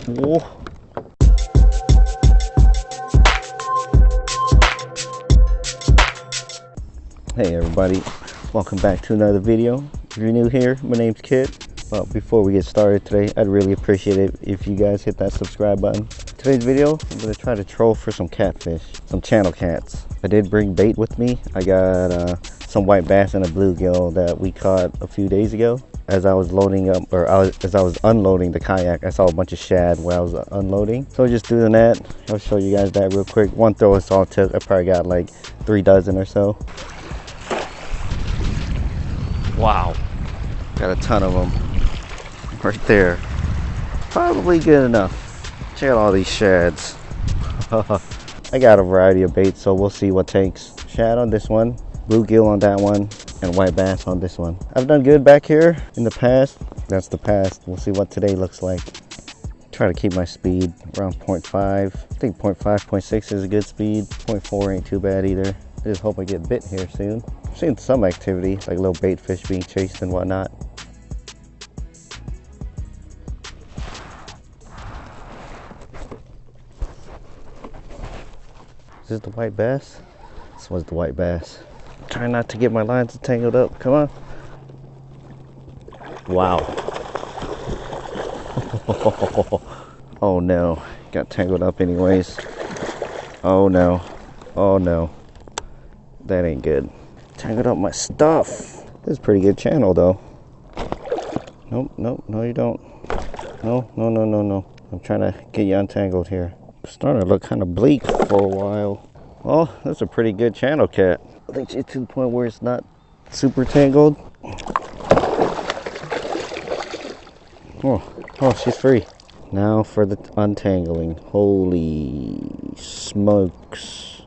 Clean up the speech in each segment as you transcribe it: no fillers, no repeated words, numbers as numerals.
Whoa. Hey everybody, welcome back to another video. If you're new here, my name's Kid. Well, before we get started today, I'd really appreciate it if you guys hit that subscribe button. Today's video, I'm going to try to troll for some catfish, some channel cats. I did bring bait with me. I got some white bass and a bluegill that we caught a few days ago. As I was loading up, as I was unloading the kayak, I saw a bunch of shad while I was unloading. So just doing that, I'll show you guys that real quick. One throw is all it took. I probably got like 3 dozen or so. Wow, got a ton of them right there. Probably good enough. Check out all these shads. I got a variety of baits, so we'll see what takes. Shad on this one, bluegill on that one, and white bass on this one. I've done good back here in the past. That's the past. We'll see what today looks like. Try to keep my speed around 0.5. I think 0.5, 0.6 is a good speed. 0.4 ain't too bad either. I just hope I get bit here soon. I've seen some activity, like little bait fish being chased and whatnot. Is this the white bass? This was the white bass. Try not to get my lines tangled up. Come on. Wow. Oh no. Got tangled up anyways. Oh no. Oh no. That ain't good. Tangled up my stuff. This is a pretty good channel though. Nope, nope, no you don't. No, no, no, no, no. I'm trying to get you untangled here. It's starting to look kind of bleak for a while. Oh, that's a pretty good channel cat. I think she's to the point where it's not super tangled. Oh, she's free. Now for the untangling. Holy smokes.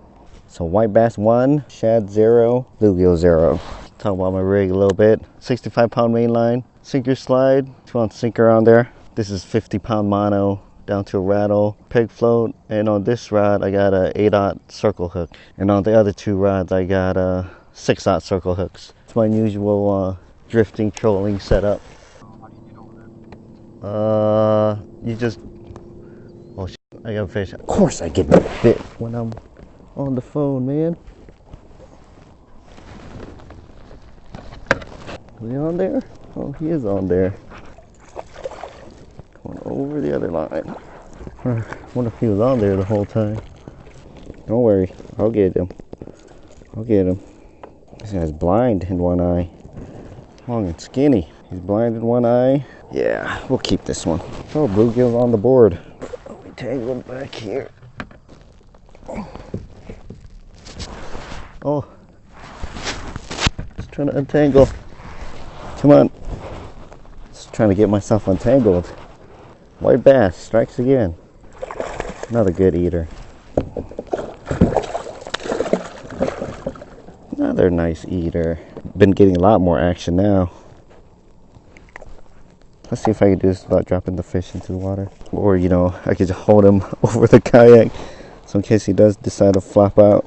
So white bass 1, shad 0, bluegill 0. Talk about my rig a little bit. 65-pound main line, sinker slide, 2-ounce sinker on there. This is 50-pound mono down to a rattle, peg float, and on this rod I got a 8/0 circle hook, and on the other 2 rods I got 6/0 circle hooks. It's my usual drifting trolling setup. You just, oh shit, I got a fish. Of course I get bit when I'm on the phone, man. Is he on there? Oh, he is on there. Going over the other line. I wonder if he was on there the whole time. Don't worry, I'll get him. I'll get him. This guy's blind in one eye. Long and skinny. He's blind in one eye. Yeah, we'll keep this one. Oh, bluegill's on the board. We tangled back here. Oh, just trying to untangle. Come on. Just trying to get myself untangled. White bass strikes again. Another good eater. Another nice eater. Been getting a lot more action now. Let's see if I can do this without dropping the fish into the water. Or, you know, I could just hold him over the kayak. So in case he does decide to flop out.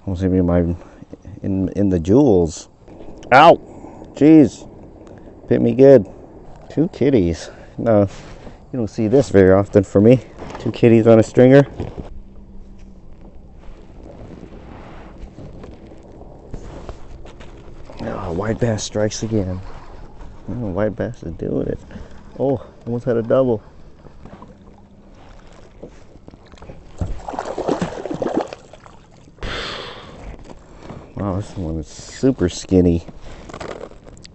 Almost hit me in the jewels. Ow! Jeez. Bit me good. 2 kitties. No, you don't see this very often for me. 2 kitties on a stringer. Oh, white bass strikes again. Oh, white bass is doing it. Oh, almost had a double. Wow, this one is super skinny.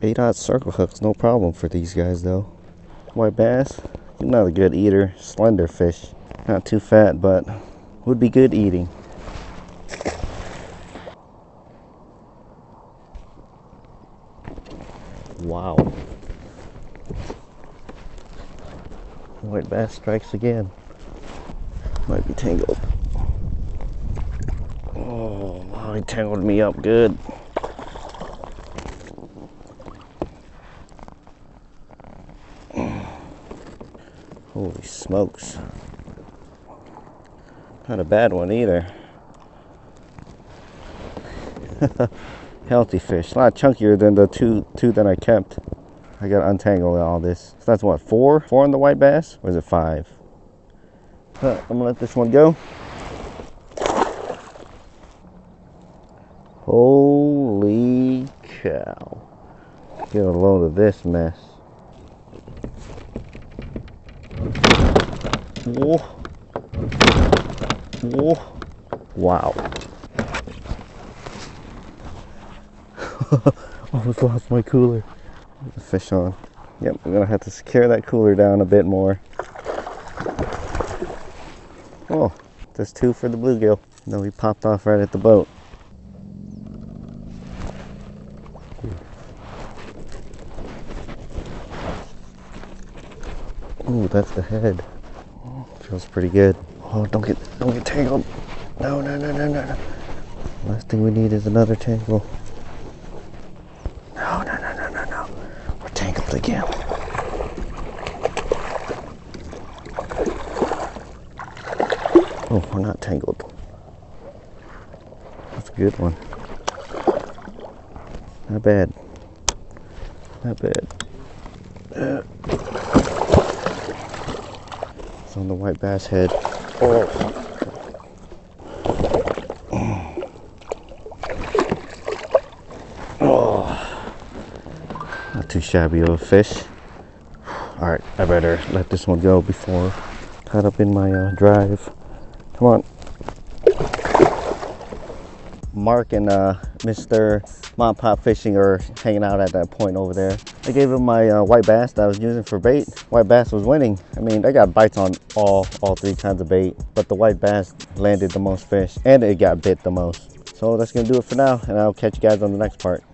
8/0 circle hooks, no problem for these guys though. White bass, not a good eater. Slender fish, not too fat, but would be good eating. Wow. White bass strikes again. Might be tangled. Oh, wow, he tangled me up good. Holy smokes. Not a bad one either. Healthy fish. A lot chunkier than the two that I kept. I gotta untangle all this. So that's what, four on the white bass? Or is it 5? I'm gonna let this one go. Holy cow. Get a load of this mess. Whoa. Whoa. Wow. Almost lost my cooler. The fish on. Yep, we're gonna have to secure that cooler down a bit more. Oh, there's 2 for the bluegill. No, he popped off right at the boat. Ooh, that's the head. Oh, feels pretty good. Oh, don't get tangled. No. Last thing we need is another tangle. No. We're tangled again. Oh, we're not tangled. That's a good one. Not bad. It's on the white bass head. Oh. Not too shabby of a fish. Alright, I better let this one go before caught up in my drive. Come on. Mark and Mr. Mok Pa fishing are hanging out at that point over there. I gave him my white bass that I was using for bait. White bass was winning. I mean, I got bites on all 3 kinds of bait, but the white bass landed the most fish and it got bit the most. So that's gonna do it for now, and I'll catch you guys on the next part.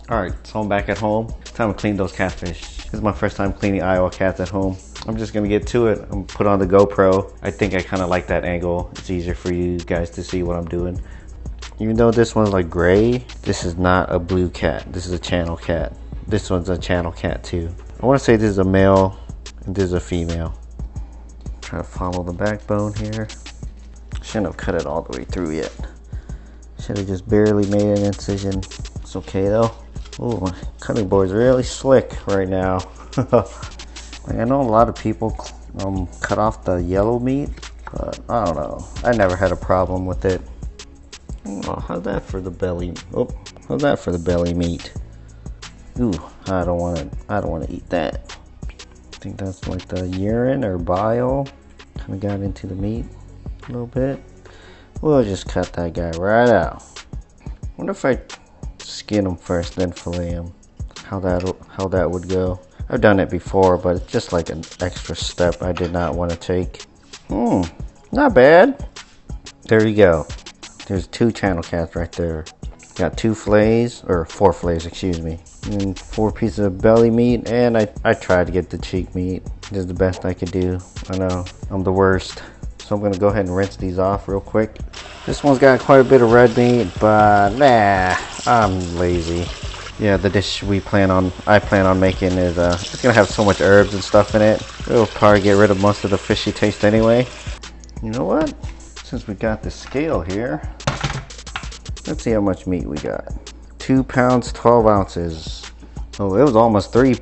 All right, so I'm back at home. Time to clean those catfish. This is my first time cleaning Iowa cats at home. I'm just gonna get to it. I'm gonna put on the GoPro. I think I kind of like that angle. It's easier for you guys to see what I'm doing. Even though this one's like gray, this is not a blue cat. This is a channel cat. This one's a channel cat too. I want to say this is a male and this is a female. Try to follow the backbone here. Shouldn't have cut it all the way through yet. Should have just barely made an incision. It's okay though. Oh, my cutting board's really slick right now. Like, I know a lot of people cut off the yellow meat, but I don't know. I never had a problem with it. Oh, how's that for the belly? Oh, how's that for the belly meat? Ooh, I don't want to eat that. I think that's like the urine or bile. Kind of got into the meat a little bit. We'll just cut that guy right out. Wonder if I skin him first, then fillet him. How that would go. I've done it before, but it's just like an extra step I did not want to take. Not bad. There you go. There's 2 channel cats right there. Got 2 fillets, or 4 fillets, excuse me. And 4 pieces of belly meat, and I tried to get the cheek meat. This is the best I could do. I know, I'm the worst. So I'm gonna go ahead and rinse these off real quick. This one's got quite a bit of red meat, but nah, I'm lazy. Yeah, the dish I plan on making is it's gonna have so much herbs and stuff in it. It'll probably get rid of most of the fishy taste anyway. You know what? Since we got the scale here, let's see how much meat we got. 2 pounds, 12 ounces. Oh, it was almost 3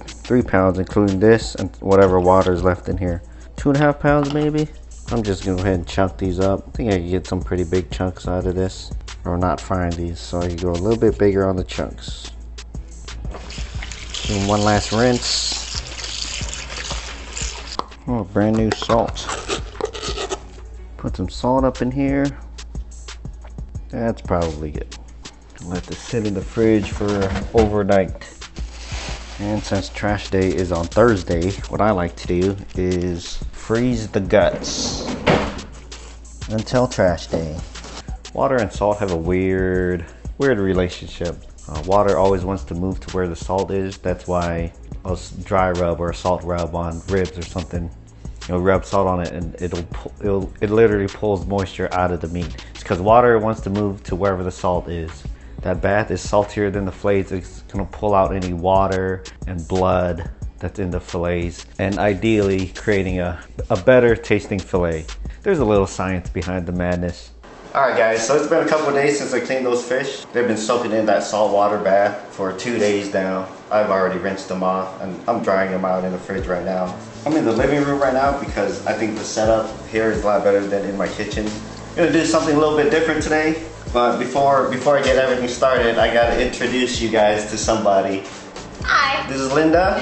pounds, including this and whatever water's left in here. 2.5 pounds maybe. I'm just gonna go ahead and chunk these up. I think I can get some pretty big chunks out of this, or not find these, so I can go a little bit bigger on the chunks. And one last rinse. Oh, brand new salt. Put some salt up in here. That's probably good. Let this sit in the fridge for overnight. And since trash day is on Thursday, what I like to do is freeze the guts until trash day. Water and salt have a weird relationship. Water always wants to move to where the salt is. That's why a dry rub or a salt rub on ribs or something, rub salt on it and it literally pulls moisture out of the meat. It's because water wants to move to wherever the salt is. That bath is saltier than the fillets. It's gonna pull out any water and blood that's in the fillets, and ideally creating a better tasting fillet. There's a little science behind the madness. Alright guys, so it's been a couple of days since I cleaned those fish. They've been soaking in that saltwater bath for 2 days now. I've already rinsed them off and I'm drying them out in the fridge right now. I'm in the living room right now because I think the setup here is a lot better than in my kitchen. I'm gonna do something a little bit different today, but before I get everything started, I gotta introduce you guys to somebody. Hi. This is Linda.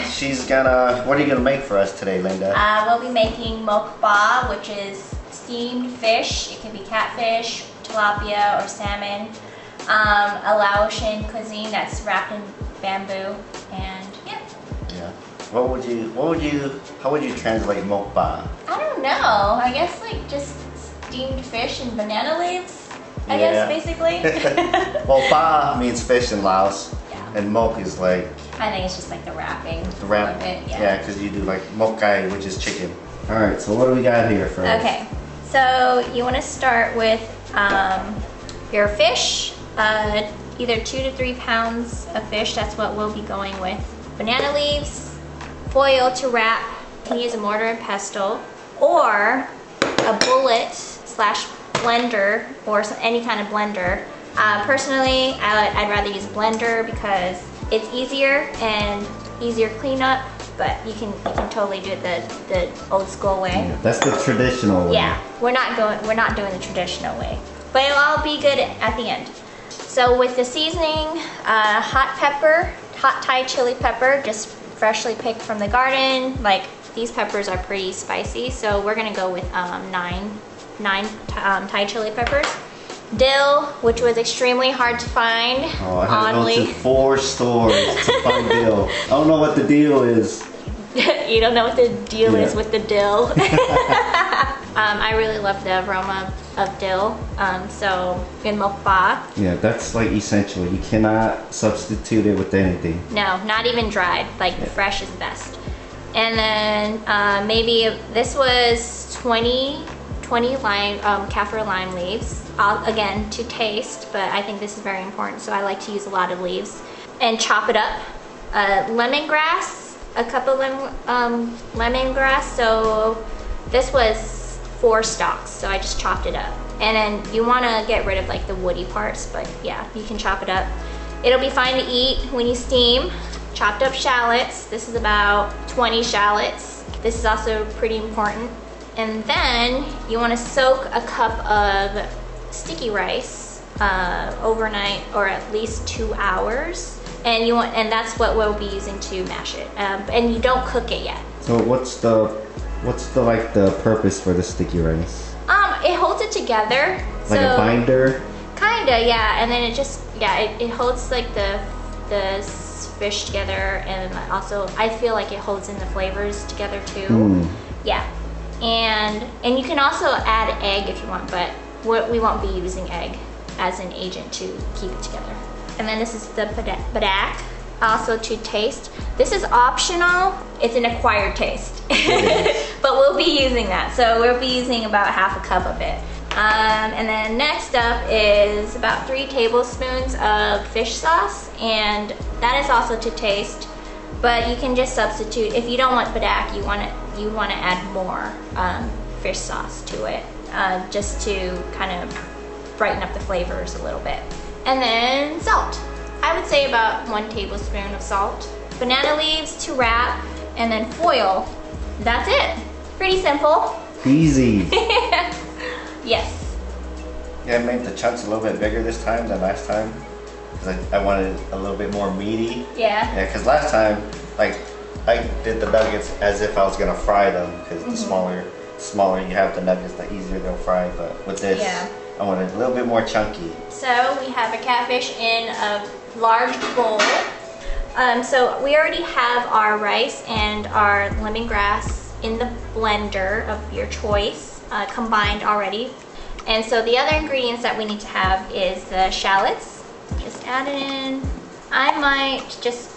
What are you gonna make for us today, Linda? We'll be making Mok Pa, which is steamed fish. It can be catfish, tilapia, or salmon. A Laotian cuisine that's wrapped in bamboo, and yeah. Yeah. How would you translate Mok Pa? I don't know. I guess like just steamed fish and banana leaves. I guess basically. Well, Pa means fish in Laos, Yeah. and Mok is like I think it's just like the wrapping. the wrap. Of it. Yeah, because you do like Mokkai, which is chicken. All right. So what do we got here first? Okay. So you want to start with your fish, either 2 to 3 pounds of fish. That's what we'll be going with. Banana leaves, foil to wrap. You can use a mortar and pestle, or a bullet/blender, or any kind of blender. Personally, I'd rather use blender because it's easier and easier cleanup. But you can totally do it the old school way. Yeah, that's the traditional way. Yeah, we're not doing the traditional way, but it'll all be good at the end. So with the seasoning, hot pepper, hot Thai chili pepper, just freshly picked from the garden. Like these peppers are pretty spicy, so we're gonna go with nine Thai chili peppers. Dill, which was extremely hard to find. Oh, I had to go to 4 stores to find dill. I don't know what the deal is. You don't know what the deal is with the dill. I really love the aroma of dill. So in Mok Pa. Yeah, that's like essential. You cannot substitute it with anything. No, not even dried. Like fresh is best. And then maybe this was 20 lime, kaffir lime leaves. Again, to taste, but I think this is very important, so I like to use a lot of leaves. And chop it up. Lemongrass, a cup of lemongrass. So this was 4 stalks, so I just chopped it up. And then you want to get rid of like the woody parts, but yeah, you can chop it up. It'll be fine to eat when you steam. Chopped up shallots. This is about 20 shallots. This is also pretty important. And then you want to soak a cup of sticky rice overnight, or at least 2 hours, and that's what we'll be using to mash it. And you don't cook it yet. So what's the purpose for the sticky rice? It holds it together. Like a binder? Kinda, yeah. And then it just it holds like the fish together, and also I feel like it holds in the flavors together too. Yeah. And you can also add egg if you want, but we won't be using egg as an agent to keep it together. And then this is the Padek, also to taste. This is optional. It's an acquired taste. But we'll be using that. So we'll be using about half a cup of it. And then next up is about 3 tablespoons of fish sauce, and that is also to taste. But you can just substitute. If you don't want Padek, you want to add more fish sauce to it, just to kind of brighten up the flavors a little bit. And then salt. I would say about 1 tablespoon of salt. Banana leaves to wrap, and then foil. That's it. Pretty simple. Easy. Yes. Yeah, I made the chunks a little bit bigger this time than last time, because I wanted it a little bit more meaty. Yeah. Yeah, because last time, like, I did the nuggets as if I was gonna fry them, because the smaller you have the nuggets, the easier they'll fry. But with this, I want it a little bit more chunky. So we have a catfish in a large bowl. So we already have our rice and our lemongrass in the blender of your choice, combined already. And so the other ingredients that we need to have is the shallots. Just add it in. I might just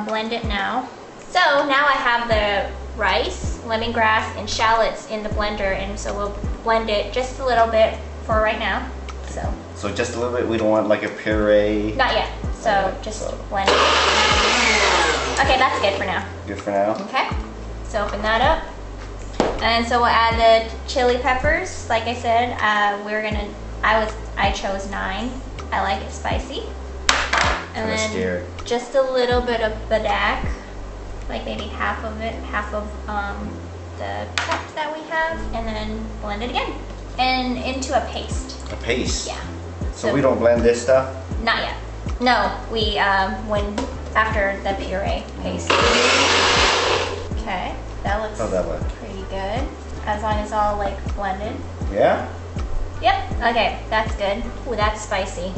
blend it now. So now I have the rice, lemongrass, and shallots in the blender, and so we'll blend it just a little bit for right now. So just a little bit. We don't want like a puree. Not yet. So just blend it. Okay, that's good for now. Good for now. Okay. So open that up. And so we'll add the chili peppers. Like I said, we're gonna I chose 9. I like it spicy. And I'm then scared. just a little bit of Padek, like maybe half of it, half of the cup that we have, and then blend it again and into a paste. A paste? Yeah. So we don't blend this stuff? Not yet. No, we after the puree paste. Okay, that looks pretty good. As long as all like blended. Yeah? Yep. Okay, that's good. Ooh, that's spicy.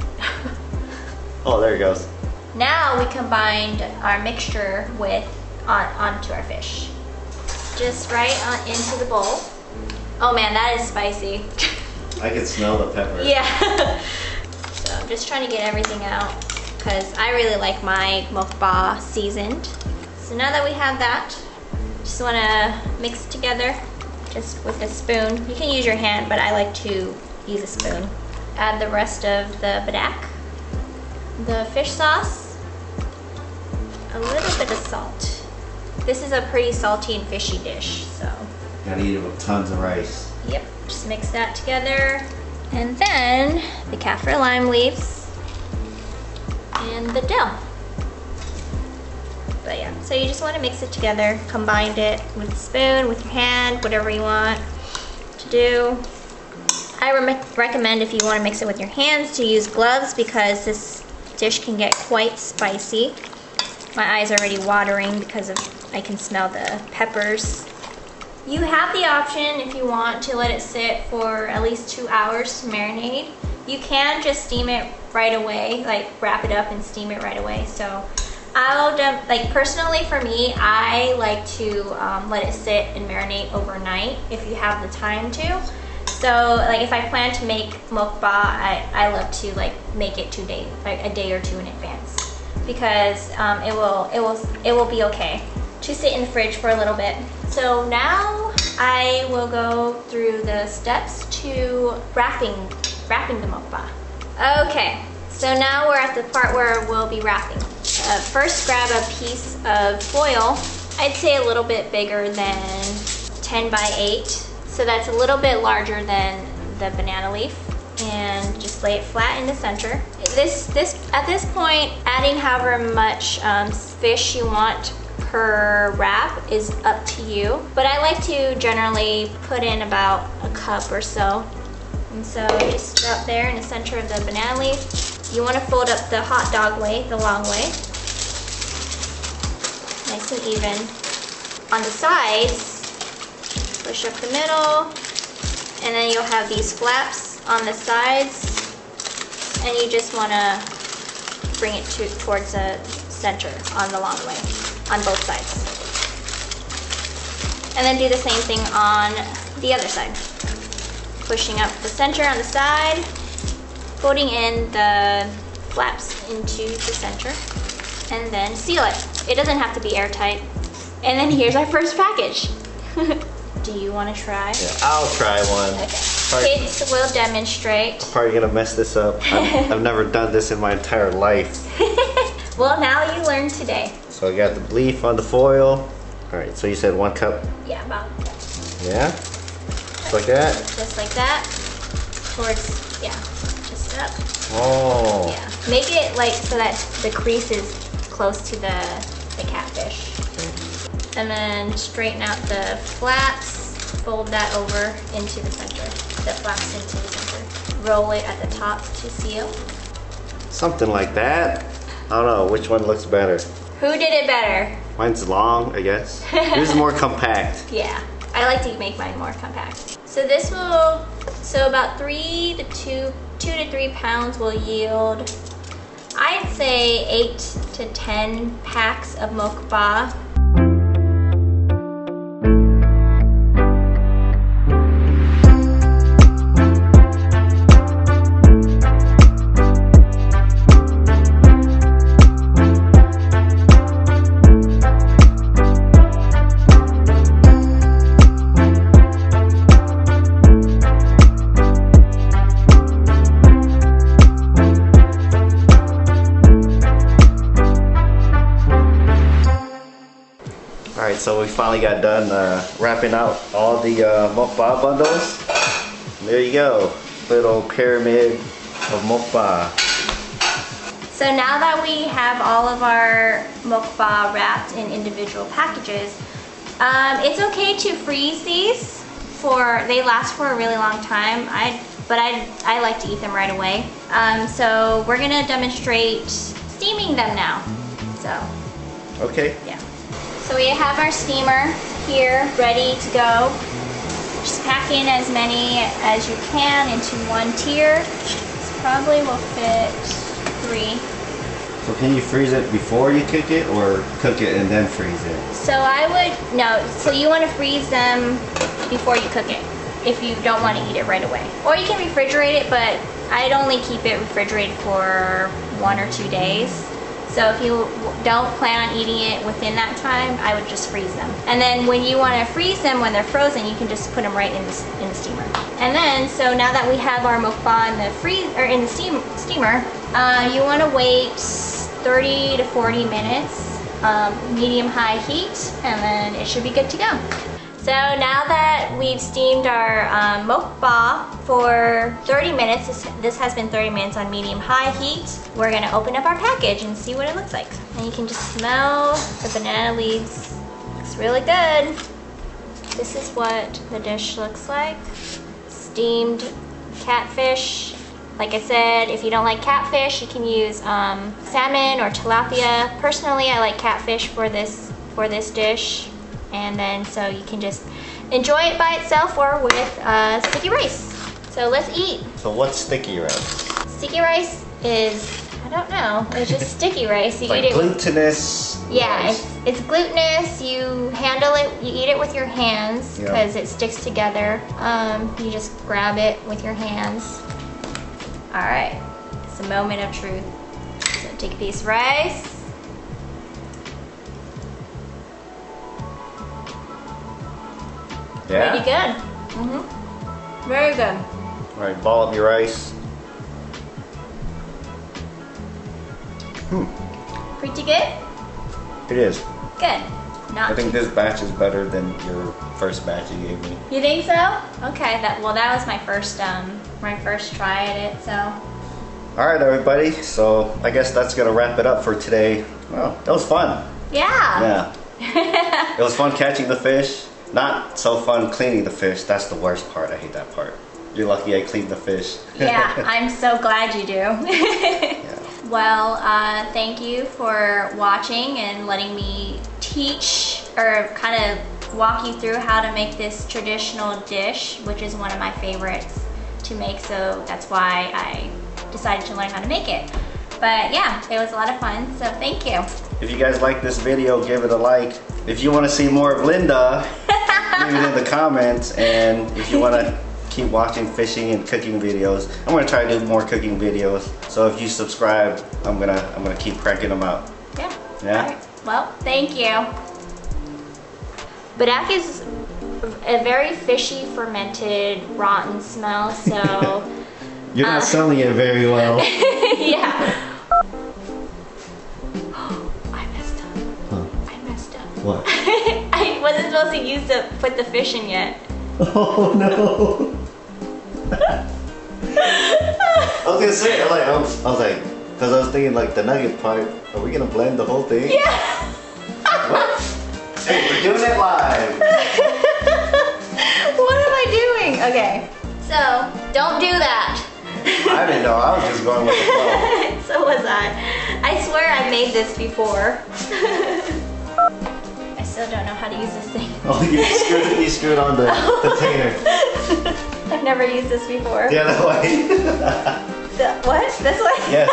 Oh, there it goes. Now we combined our mixture onto our fish. Just right into the bowl. Oh man, that is spicy. I can smell the pepper. Yeah. So I'm just trying to get everything out because I really like my mokba seasoned. So now that we have that, just want to mix it together just with a spoon. You can use your hand, but I like to use a spoon. Add the rest of the Padek, the fish sauce, a little bit of salt. This is a pretty salty and fishy dish, so. Gotta eat it with tons of rice. Yep, just mix that together. And then the kaffir lime leaves and the dill. But yeah, so you just want to mix it together, combine it with a spoon, with your hand, whatever you want to do. I recommend if you want to mix it with your hands to use gloves because this dish can get quite spicy. My eyes are already watering because I can smell the peppers. You have the option if you want to let it sit for at least 2 hours to marinate. You can just steam it right away, like wrap it up and steam it right away. So personally for me, I like to let it sit and marinate overnight if you have the time to. So like if I plan to make mokba, I love to like make it 2 days, like a day or 2 in advance, because it will be okay to sit in the fridge for a little bit. So now I will go through the steps to wrapping the mokba. Okay, so now we're at the part where we'll be wrapping. First, grab a piece of foil. I'd say a little bit bigger than 10 by 8. So that's a little bit larger than the banana leaf, and just lay it flat in the center. At this point, adding however much fish you want per wrap is up to you. But I like to generally put in about a cup or so. And so just drop there in the center of the banana leaf. You want to fold up the hot dog way, the long way. Nice and even. On the sides, push up the middle, and then you'll have these flaps on the sides, and you just want to bring it towards the center on the long way, on both sides. And then do the same thing on the other side. Pushing up the center on the side, folding in the flaps into the center, and then seal it. It doesn't have to be airtight. And then here's our first package. Do you want to try? Yeah, I'll try one. Okay. Kids will demonstrate. Probably gonna mess this up. I've never done this in my entire life. Well, now you learned today. So I got the leaf on the foil. All right, so you said 1 cup. Yeah, about. Yeah? Just like that? Just like that. Towards, yeah, just up. Oh. Yeah. Make it like so that the crease is close to the catfish. And then straighten out the flaps, fold that over into the center. The flaps into the center. Roll it at the top to seal. Something like that. I don't know, which one looks better? Who did it better? Mine's long, I guess. This is more compact. Yeah, I like to make mine more compact. So this will, about 2 to 3 pounds will yield, I'd say 8 to 10 packs of mokba. Alright, so we finally got done wrapping out all the mokba bundles. There you go. little pyramid of Mok Pa. So now that we have all of our mokba wrapped in individual packages, it's okay to freeze these they last for a really long time. But I like to eat them right away. So we're gonna demonstrate steaming them now. So. Okay. Yeah. So we have our steamer here ready to go. Just pack in as many as you can into one tier. This probably will fit 3. So can you freeze it before you cook it, or cook it and then freeze it? So so you want to freeze them before you cook it, if you don't want to eat it right away. Or you can refrigerate it, but I'd only keep it refrigerated for 1 or 2 days. So if you don't plan on eating it within that time, I would just freeze them. And then when you want to freeze them when they're frozen, you can just put them right in the steamer. And then, so now that we have our mokba in the steamer, you want to wait 30 to 40 minutes, medium-high heat, and then it should be good to go. So now that we've steamed our mokba for 30 minutes, this has been 30 minutes on medium-high heat, we're gonna open up our package and see what it looks like. And you can just smell the banana leaves. Looks really good. This is what the dish looks like. Steamed catfish. Like I said, if you don't like catfish, you can use salmon or tilapia. Personally, I like catfish for this dish. And then so you can just enjoy it by itself or with sticky rice. So let's eat. So what's sticky rice? Sticky rice is, I don't know, it's just sticky rice. You like eat it glutinous. Yeah, rice. it's glutinous. You handle it, you eat it with your hands because it sticks together. You just grab it with your hands. All right, it's a moment of truth. So take a piece of rice. Yeah. Pretty good. Very good. All right, ball up your rice. Pretty good? It is. Good. Not I think this batch is better than your first batch you gave me. You think so? Okay, that was my first try at it, so. All right, everybody. So I guess that's gonna wrap it up for today. Well, that was fun. Yeah. Yeah. It was fun catching the fish. Not so fun cleaning the fish. That's the worst part. I hate that part. You're lucky I cleaned the fish. Yeah, I'm so glad you do. Yeah. Well, thank you for watching and letting me teach or kind of walk you through how to make this traditional dish, which is one of my favorites to make, so that's why I decided to learn how to make it. But yeah, it was a lot of fun, so thank you. If you guys like this video, give it a like. If you want to see more of Linda, leave it in the comments. And if you want to keep watching fishing and cooking videos, I'm going to try to do more cooking videos. So if you subscribe, I'm gonna keep cranking them out. Yeah. Yeah? All right. Well, thank you. Padek is a very fishy, fermented, rotten smell, so... You're not selling it very well. Yeah. I messed up. Huh. I messed up. What? I wasn't supposed to put the fish in yet. Oh no. I was gonna say, I was like, because I was thinking like the nugget part, are we gonna blend the whole thing? Yeah. What? Hey, we're doing it live. What am I doing? Okay, so don't do that. I didn't know, I was just going with the flow. So was I. I swear I made this before. I still don't know how to use this thing. Oh, you screwed on the container. I've never used this before. The other way. What? This way? Yes.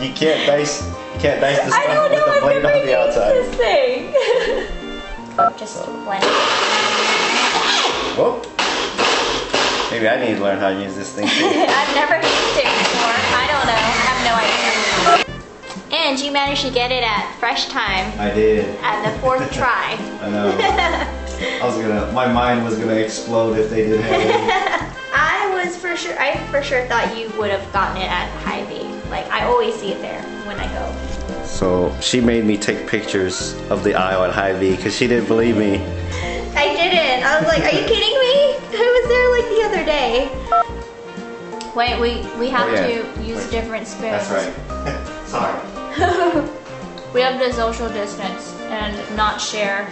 You can't dice the I don't stuff with know, the blade I've on the never outside. used this thing. Just blend it. Whoop. Maybe I need to learn how to use this thing too. I've never used it before. I don't know. I have no idea. And you managed to get it at fresh time. I did. At the 4th try. I know. My mind was gonna explode if they didn't have it. I for sure thought you would have gotten it at Hobie. Like, I always see it there when I go. So she made me take pictures of the aisle at Hobie because she didn't believe me. I didn't. I was like, are you kidding me? I was there like the other day. Wait, we have Oh, yeah. to use Wait. different spoons. That's right. Sorry. We have to social distance and not share